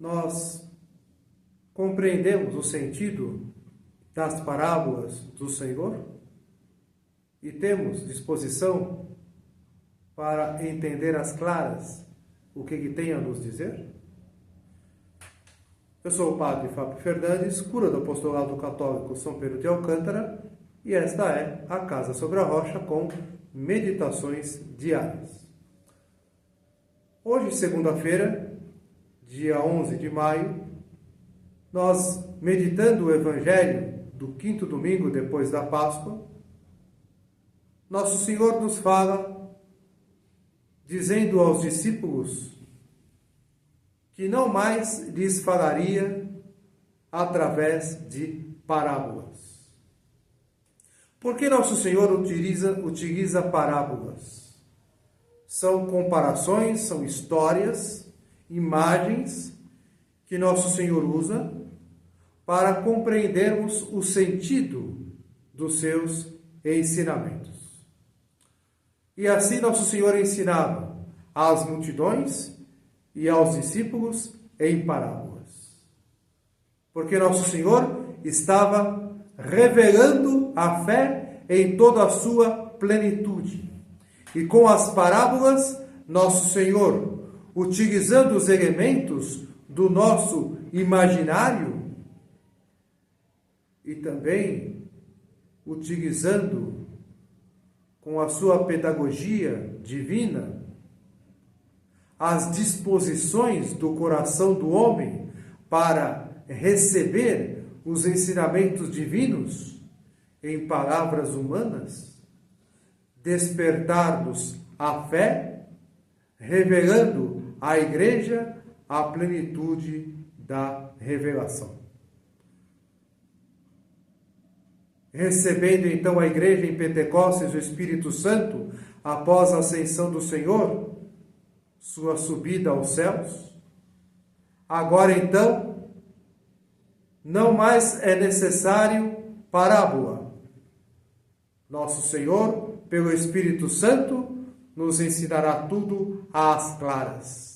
nós compreendemos o sentido das parábolas do Senhor e temos disposição para entender às claras o que ele tem a nos dizer? Eu sou o Padre Fábio Fernandes, cura do Apostolado Católico São Pedro de Alcântara, e esta é a Casa sobre a Rocha com meditações diárias. Hoje, segunda-feira, dia 11 de maio, nós, meditando o Evangelho do quinto domingo depois da Páscoa, Nosso Senhor nos fala, dizendo aos discípulos que não mais lhes falaria através de parábolas. Por que Nosso Senhor utiliza parábolas? São comparações, são histórias, imagens que Nosso Senhor usa para compreendermos o sentido dos seus ensinamentos. E assim Nosso Senhor ensinava às multidões e aos discípulos em parábolas. Porque Nosso Senhor estava revelando a fé em toda a sua plenitude. E com as parábolas, Nosso Senhor, utilizando os elementos do nosso imaginário e também utilizando com a sua pedagogia divina as disposições do coração do homem para receber os ensinamentos divinos em palavras humanas, despertar-nos a fé, revelando à Igreja a plenitude da revelação. Recebendo então a Igreja em Pentecostes o Espírito Santo, após a ascensão do Senhor, sua subida aos céus, agora então, não mais é necessário parábola. Nosso Senhor, pelo Espírito Santo, nos ensinará tudo às claras.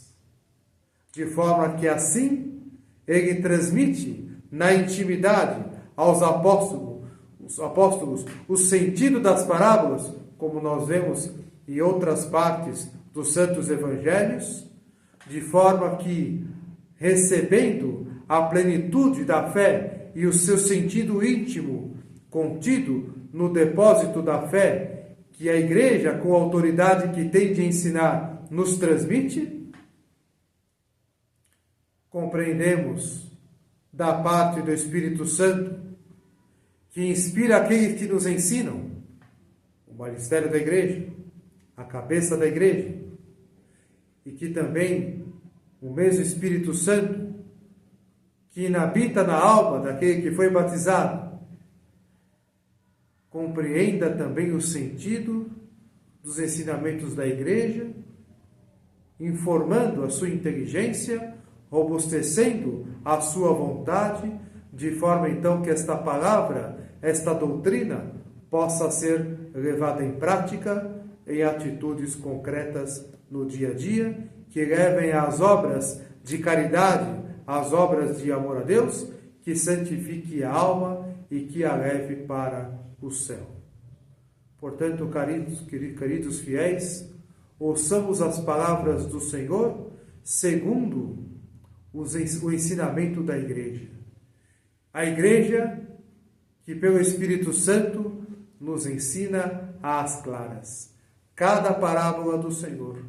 De forma que assim, Ele transmite na intimidade aos apóstolos, o sentido das parábolas, como nós vemos em outras partes dos Santos Evangelhos, de forma que, recebendo a plenitude da fé e o seu sentido íntimo contido no depósito da fé, que a Igreja, com a autoridade que tem de ensinar, nos transmite, compreendemos da parte do Espírito Santo, que inspira aqueles que nos ensinam, o magistério da Igreja, a cabeça da Igreja, e que também o mesmo Espírito Santo, que inabita na alma daquele que foi batizado, compreenda também o sentido dos ensinamentos da Igreja, informando a sua inteligência, robustecendo a sua vontade, de forma então que esta palavra, esta doutrina, possa ser levada em prática, em atitudes concretas no dia a dia, que levem às obras de caridade, às obras de amor a Deus, que santifique a alma e que a leve para o céu. Portanto, queridos fiéis, ouçamos as palavras do Senhor segundo o ensinamento da Igreja. A Igreja que pelo Espírito Santo nos ensina às claras. Cada parábola do Senhor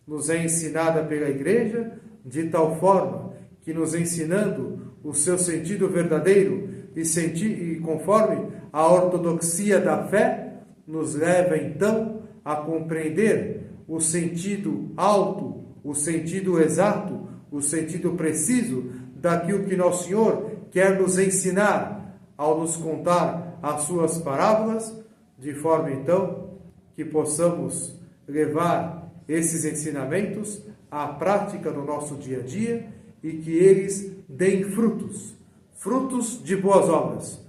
nos é ensinada pela Igreja de tal forma que, nos ensinando o seu sentido verdadeiro e conforme a ortodoxia da fé, nos leva então a compreender o sentido alto, o sentido exato, o sentido preciso daquilo que Nosso Senhor quer nos ensinar ao nos contar as suas parábolas, de forma então que possamos levar esses ensinamentos à prática no nosso dia a dia e que eles deem frutos, frutos de boas obras,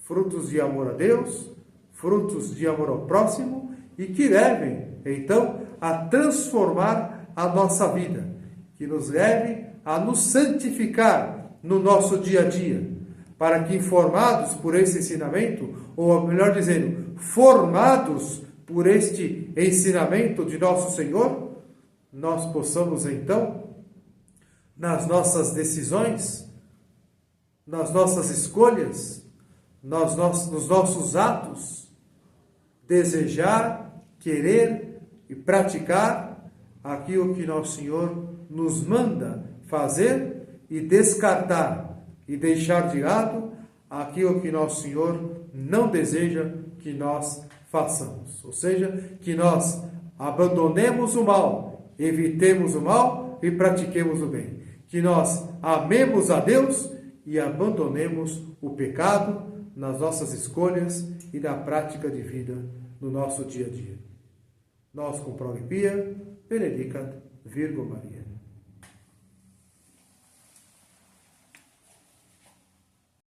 frutos de amor a Deus, frutos de amor ao próximo e que levem então a transformar a nossa vida, que nos leve a nos santificar no nosso dia a dia, para que, informados por esse ensinamento, ou melhor dizendo, formados por este ensinamento de nosso Senhor, nós possamos então, nas nossas decisões, nas nossas escolhas, nos nossos atos, desejar, querer e praticar aquilo que nosso Senhor nos manda fazer e descartar e deixar de lado aquilo que nosso Senhor não deseja que nós façamos. Ou seja, que nós abandonemos o mal, evitemos o mal e pratiquemos o bem. Que nós amemos a Deus e abandonemos o pecado nas nossas escolhas e na prática de vida no nosso dia a dia. Nós com Prole Pia, benedicat Virgo Maria.